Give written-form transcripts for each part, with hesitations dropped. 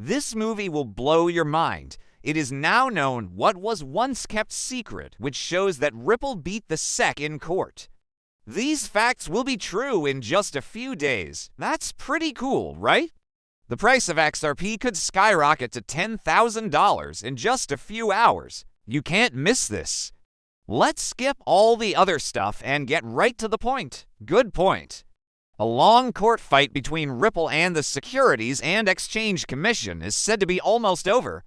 This movie will blow your mind. It is now known what was once kept secret, which shows that Ripple beat the SEC in court. These facts will be true in just a few days. That's pretty cool, right? The price of XRP could skyrocket to $10,000 in just a few hours. You can't miss this. Let's skip all the other stuff and get right to the point. Good point. A long court fight between Ripple and the Securities and Exchange Commission is said to be almost over.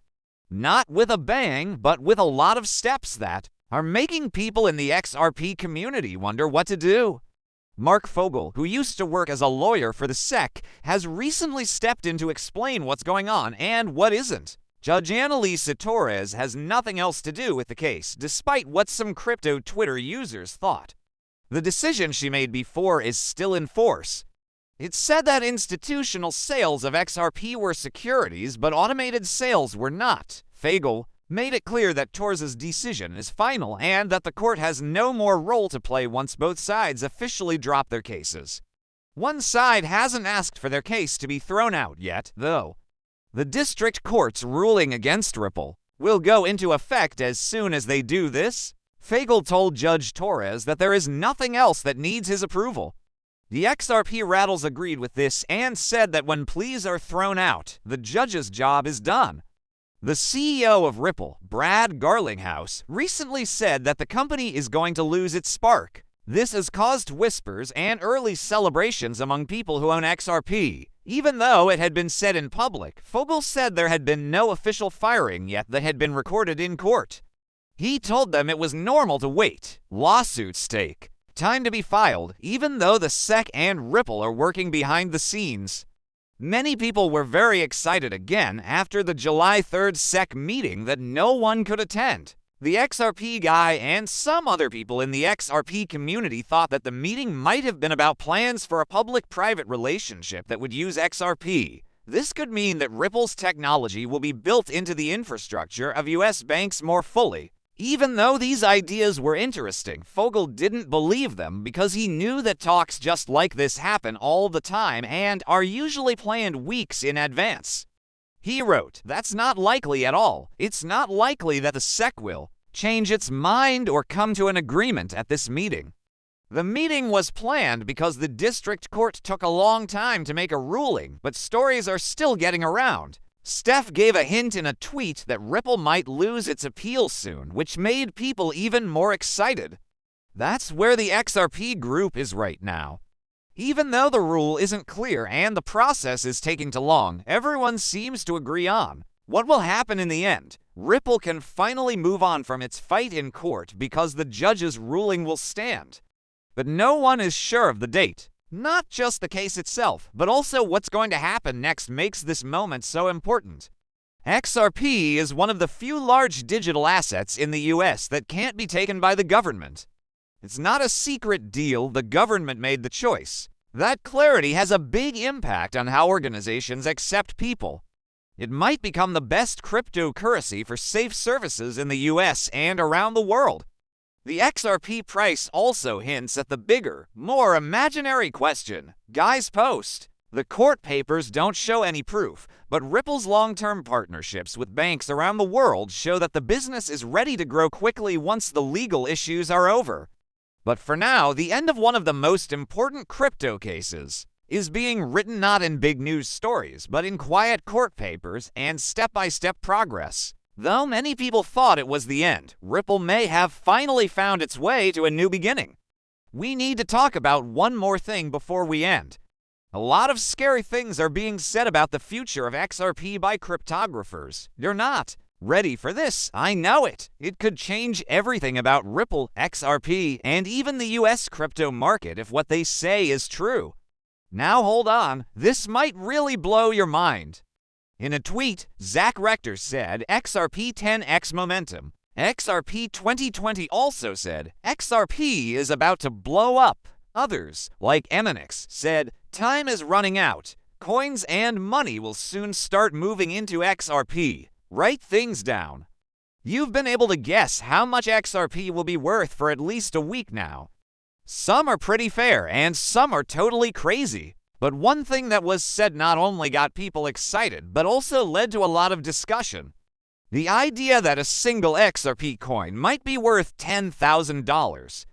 Not with a bang, but with a lot of steps that are making people in the XRP community wonder what to do. Mark Fogel, who used to work as a lawyer for the SEC, has recently stepped in to explain what's going on and what isn't. Judge Annalisa Torres has nothing else to do with the case, despite what some crypto Twitter users thought. The decision she made before is still in force. It said that institutional sales of XRP were securities, but automated sales were not. Fogel made it clear that Torres' decision is final and that the court has no more role to play once both sides officially drop their cases. One side hasn't asked for their case to be thrown out yet, though. The district court's ruling against Ripple will go into effect as soon as they do this. Fogel told Judge Torres that there is nothing else that needs his approval. The XRP rattles agreed with this and said that when pleas are thrown out, the judge's job is done. The CEO of Ripple, Brad Garlinghouse, recently said that the company is going to lose its spark. This has caused whispers and early celebrations among people who own XRP. Even though it had been said in public, Fogel said there had been no official firing yet that had been recorded in court. He told them it was normal to wait. Lawsuits take time to be filed, even though the SEC and Ripple are working behind the scenes. Many people were very excited again after the July 3rd SEC meeting that no one could attend. The XRP guy and some other people in the XRP community thought that the meeting might have been about plans for a public-private relationship that would use XRP. This could mean that Ripple's technology will be built into the infrastructure of US banks more fully. Even though these ideas were interesting, Fogel didn't believe them because he knew that talks just like this happen all the time and are usually planned weeks in advance. He wrote, "That's not likely at all. It's not likely that the SEC will change its mind or come to an agreement at this meeting." The meeting was planned because the district court took a long time to make a ruling, but stories are still getting around. Steph gave a hint in a tweet that Ripple might lose its appeal soon, which made people even more excited. That's where the XRP group is right now. Even though the rule isn't clear and the process is taking too long, everyone seems to agree on what will happen in the end. Ripple can finally move on from its fight in court because the judge's ruling will stand. But no one is sure of the date. Not just the case itself, but also what's going to happen next makes this moment so important. XRP is one of the few large digital assets in the US that can't be taken by the government. It's not a secret deal, the government made the choice. That clarity has a big impact on how organizations accept people. It might become the best cryptocurrency for safe services in the US and around the world. The XRP price also hints at the bigger, more imaginary question. Guy's post. The court papers don't show any proof, but Ripple's long-term partnerships with banks around the world show that the business is ready to grow quickly once the legal issues are over. But for now, the end of one of the most important crypto cases is being written not in big news stories, but in quiet court papers and step-by-step progress. Though many people thought it was the end, Ripple may have finally found its way to a new beginning. We need to talk about one more thing before we end. A lot of scary things are being said about the future of XRP by cryptographers. You're not ready for this, I know it. It could change everything about Ripple, XRP, and even the US crypto market if what they say is true. Now hold on, this might really blow your mind. In a tweet, Zach Rector said, XRP 10x momentum. XRP 2020 also said, XRP is about to blow up. Others, like Eminix, said, time is running out. Coins and money will soon start moving into XRP. Write things down. You've been able to guess how much XRP will be worth for at least a week now. Some are pretty fair and some are totally crazy. But one thing that was said not only got people excited, but also led to a lot of discussion. The idea that a single XRP coin might be worth $10,000.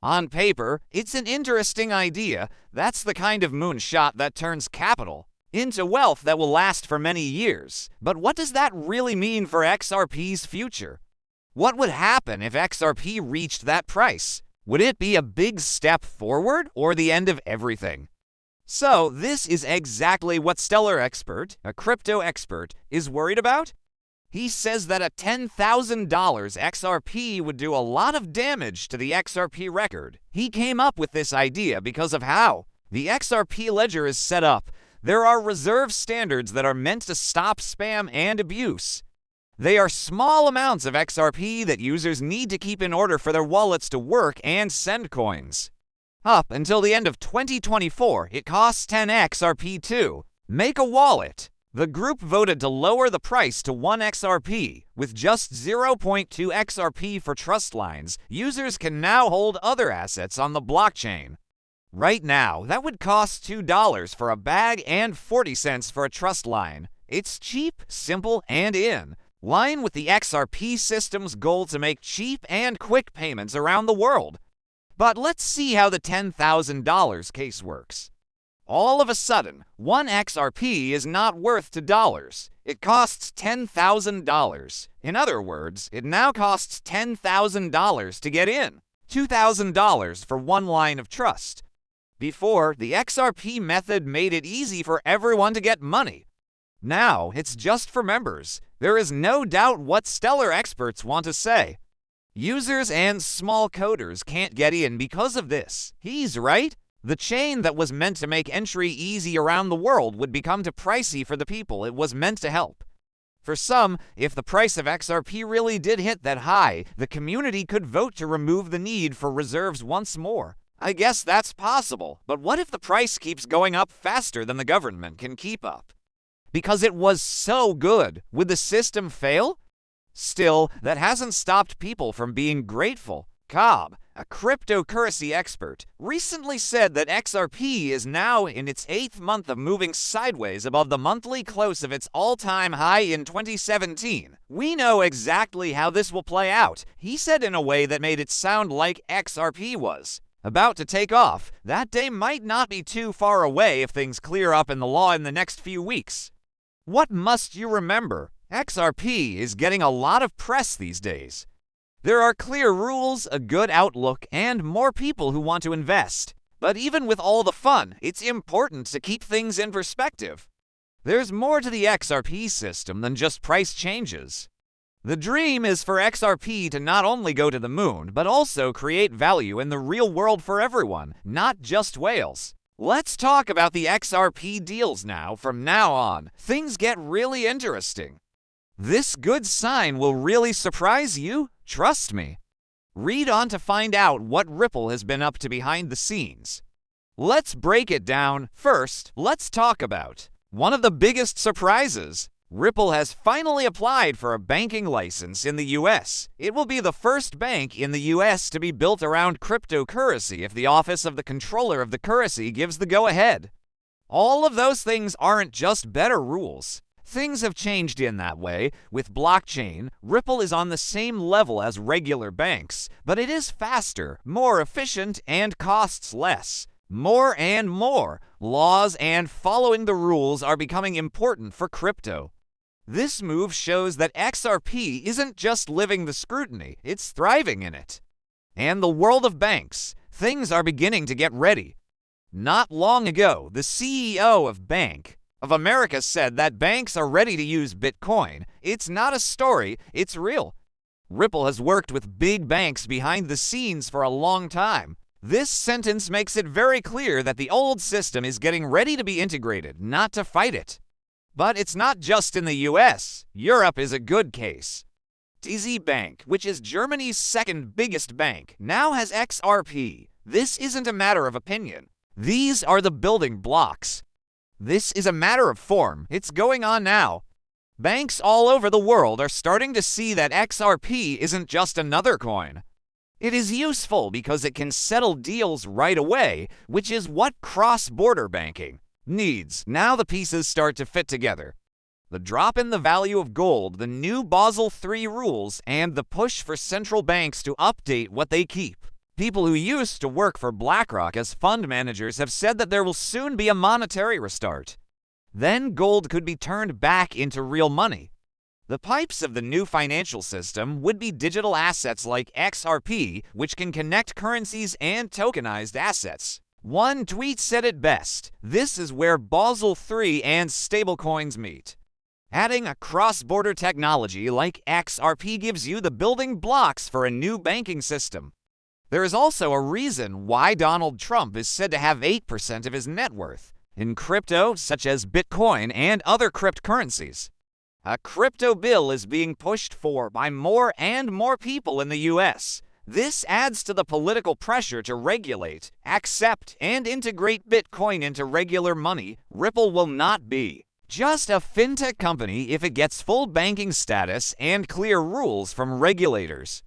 On paper, it's an interesting idea. That's the kind of moonshot that turns capital into wealth that will last for many years. But what does that really mean for XRP's future? What would happen if XRP reached that price? Would it be a big step forward or the end of everything? So this is exactly what Stellar Expert, a crypto expert, is worried about. He says that a $10,000 XRP would do a lot of damage to the XRP record. He came up with this idea because of how the XRP ledger is set up. There are reserve standards that are meant to stop spam and abuse. They are small amounts of XRP that users need to keep in order for their wallets to work and send coins. Up until the end of 2024, it costs 10 XRP to make a wallet. The group voted to lower the price to 1 XRP. With just 0.2 XRP for trust lines, users can now hold other assets on the blockchain. Right now, that would cost $2 for a bag and 40 cents for a trust line. It's cheap, simple, and in line with the XRP system's goal to make cheap and quick payments around the world. But let's see how the $10,000 case works. All of a sudden, 1 XRP is not worth $2. It costs $10,000. In other words, it now costs $10,000 to get in, $2,000 for one line of trust. Before, the XRP method made it easy for everyone to get money. Now, it's just for members. There is no doubt what Stellar experts want to say. Users and small coders can't get in because of this. He's right. The chain that was meant to make entry easy around the world would become too pricey for the people it was meant to help. For some, if the price of XRP really did hit that high, the community could vote to remove the need for reserves once more. I guess that's possible, but what if the price keeps going up faster than the government can keep up? Because it was so good, would the system fail? Still, that hasn't stopped people from being grateful. Cobb, a cryptocurrency expert, recently said that XRP is now in its 8th month of moving sideways above the monthly close of its all-time high in 2017. We know exactly how this will play out, he said in a way that made it sound like XRP was about to take off. That day might not be too far away if things clear up in the law in the next few weeks. What must you remember? XRP is getting a lot of press these days. There are clear rules, a good outlook, and more people who want to invest. But even with all the fun, it's important to keep things in perspective. There's more to the XRP system than just price changes. The dream is for XRP to not only go to the moon, but also create value in the real world for everyone, not just whales. Let's talk about the XRP deals now. From now on, things get really interesting. This good sign will really surprise you, trust me. Read on to find out what Ripple has been up to behind the scenes. Let's break it down. First, let's talk about one of the biggest surprises. Ripple has finally applied for a banking license in the US. It will be the first bank in the US to be built around cryptocurrency if the Office of the Controller of the Currency gives the go-ahead. All of those things aren't just better rules. Things have changed in that way. With blockchain, Ripple is on the same level as regular banks, but it is faster, more efficient, and costs less. More and more, laws and following the rules are becoming important for crypto. This move shows that XRP isn't just living the scrutiny, it's thriving in it. And the world of banks, things are beginning to get ready. Not long ago, the CEO of Bank of America said that banks are ready to use Bitcoin. It's not a story, it's real. Ripple has worked with big banks behind the scenes for a long time. This sentence makes it very clear that the old system is getting ready to be integrated, not to fight it. But it's not just in the US. Europe is a good case. DZ Bank, which is Germany's second biggest bank, now has XRP. This isn't a matter of opinion. These are the building blocks. This is a matter of form. It's going on now. Banks all over the world are starting to see that XRP isn't just another coin. It is useful because it can settle deals right away, which is what cross-border banking needs. Now the pieces start to fit together. The drop in the value of gold, the new Basel III rules, and the push for central banks to update what they keep. People who used to work for BlackRock as fund managers have said that there will soon be a monetary restart. Then gold could be turned back into real money. The pipes of the new financial system would be digital assets like XRP, which can connect currencies and tokenized assets. One tweet said it best: "This is where Basel III and stablecoins meet." Adding a cross-border technology like XRP gives you the building blocks for a new banking system. There is also a reason why Donald Trump is said to have 8% of his net worth in crypto, such as Bitcoin and other cryptocurrencies. A crypto bill is being pushed for by more and more people in the U.S. This adds to the political pressure to regulate, accept, and integrate Bitcoin into regular money. Ripple will not be just a fintech company if it gets full banking status and clear rules from regulators.